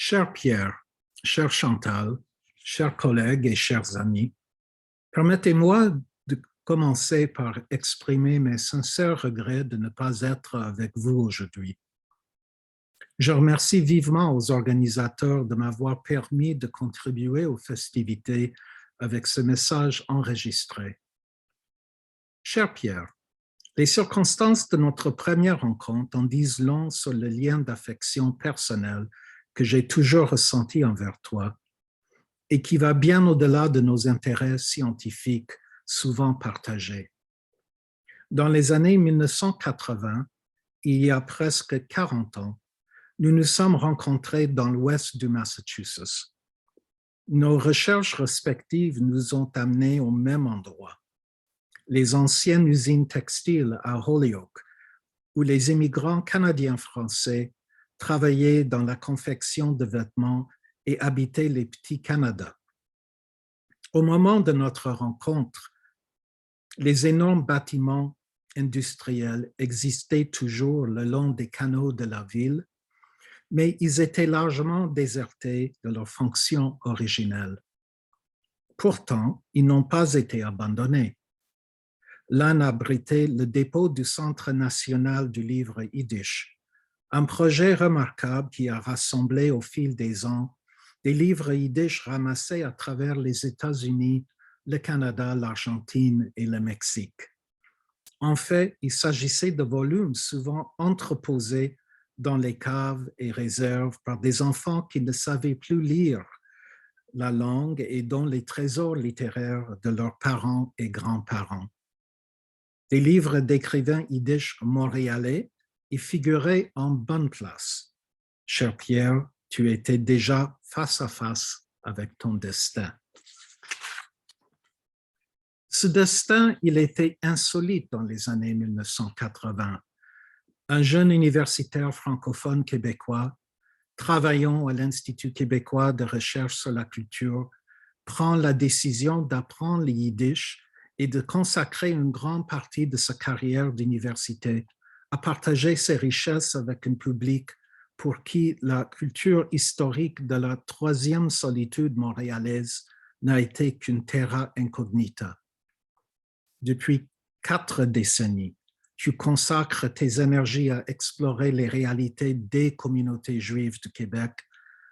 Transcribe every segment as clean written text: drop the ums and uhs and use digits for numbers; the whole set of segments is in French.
Cher Pierre, cher Chantal, chers collègues et chers amis, permettez-moi de commencer par exprimer mes sincères regrets de ne pas être avec vous aujourd'hui. Je remercie vivement aux organisateurs de m'avoir permis de contribuer aux festivités avec ce message enregistré. Cher Pierre, les circonstances de notre première rencontre en disent long sur le lien d'affection personnelle que j'ai toujours ressenti envers toi et qui va bien au-delà de nos intérêts scientifiques souvent partagés. Dans les années 1980, il y a presque 40 ans, nous nous sommes rencontrés dans l'ouest du Massachusetts. Nos recherches respectives nous ont amenés au même endroit, les anciennes usines textiles à Holyoke, où les immigrants canadiens-français travaillaient dans la confection de vêtements et habitaient les petits Canada. Au moment de notre rencontre, les énormes bâtiments industriels existaient toujours le long des canaux de la ville, mais ils étaient largement désertés de leur fonction originelle. Pourtant, ils n'ont pas été abandonnés. L'un abritait le dépôt du Centre national du livre yiddish, un projet remarquable qui a rassemblé au fil des ans des livres yiddish ramassés à travers les États-Unis, le Canada, l'Argentine et le Mexique. En fait, il s'agissait de volumes souvent entreposés dans les caves et réserves par des enfants qui ne savaient plus lire la langue et dont les trésors littéraires de leurs parents et grands-parents. Des livres d'écrivains yiddish montréalais y figuraient en bonne place. Cher Pierre, tu étais déjà face à face avec ton destin. Ce destin, il était insolite dans les années 1980. Un jeune universitaire francophone québécois, travaillant à l'Institut québécois de recherche sur la culture, prend la décision d'apprendre le yiddish et de consacrer une grande partie de sa carrière d'université à partager ses richesses avec un public pour qui la culture historique de la troisième solitude montréalaise n'a été qu'une terra incognita. Depuis 4 décennies, tu consacres tes énergies à explorer les réalités des communautés juives du Québec,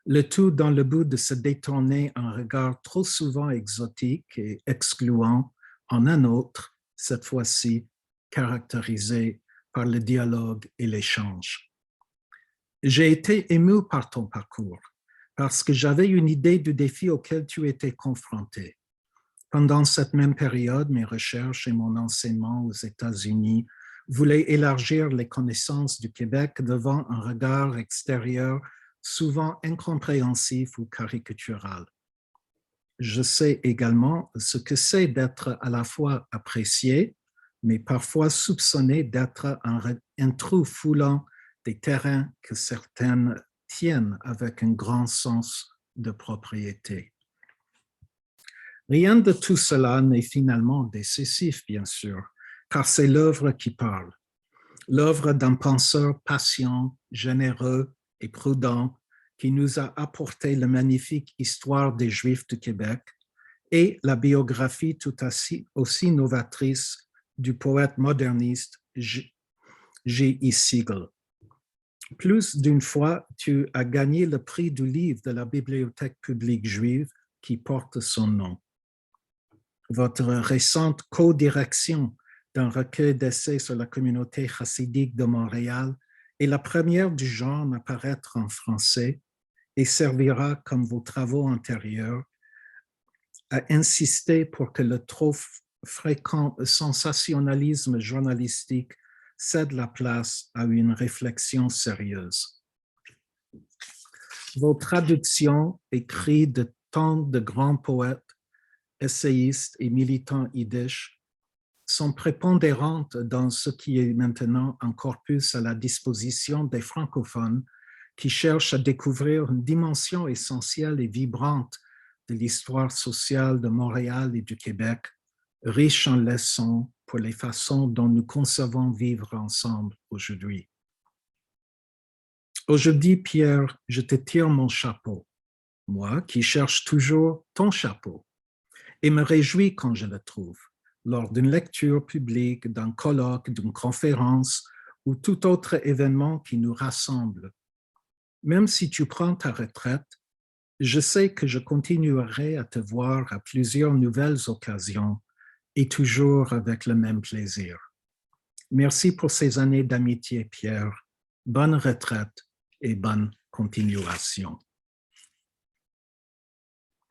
le tout dans le but de se détourner un regard trop souvent exotique et excluant en un autre, cette fois-ci caractérisé par le dialogue et l'échange. J'ai été ému par ton parcours parce que j'avais une idée du défi auquel tu étais confronté. Pendant cette même période, mes recherches et mon enseignement aux États-Unis voulaient élargir les connaissances du Québec devant un regard extérieur souvent incompréhensif ou caricatural. Je sais également ce que c'est d'être à la fois apprécié, mais parfois soupçonné d'être un trou foulant des terrains que certaines tiennent avec un grand sens de propriété. Rien de tout cela n'est finalement décisif, bien sûr, car c'est l'œuvre qui parle. L'œuvre d'un penseur patient, généreux et prudent qui nous a apporté la magnifique histoire des Juifs du Québec et la biographie tout aussi novatrice du poète moderniste J.I. Siegel. Plus d'une fois, tu as gagné le prix du livre de la Bibliothèque publique juive qui porte son nom. Votre récente co-direction d'un recueil d'essais sur la communauté chassidique de Montréal est la première du genre à paraître en français et servira, comme vos travaux antérieurs, à insister pour que le trop fréquent sensationnalisme journalistique cède la place à une réflexion sérieuse. Vos traductions écrites de tant de grands poètes, essayistes et militants yiddish sont prépondérantes dans ce qui est maintenant un corpus à la disposition des francophones qui cherchent à découvrir une dimension essentielle et vibrante de l'histoire sociale de Montréal et du Québec, riche en leçons pour les façons dont nous concevons vivre ensemble aujourd'hui. Aujourd'hui, Pierre, je te tire mon chapeau, moi qui cherche toujours ton chapeau, et me réjouis quand je le trouve, lors d'une lecture publique, d'un colloque, d'une conférence ou tout autre événement qui nous rassemble. Même si tu prends ta retraite, je sais que je continuerai à te voir à plusieurs nouvelles occasions et toujours avec le même plaisir. Merci pour ces années d'amitié, Pierre. Bonne retraite et bonne continuation.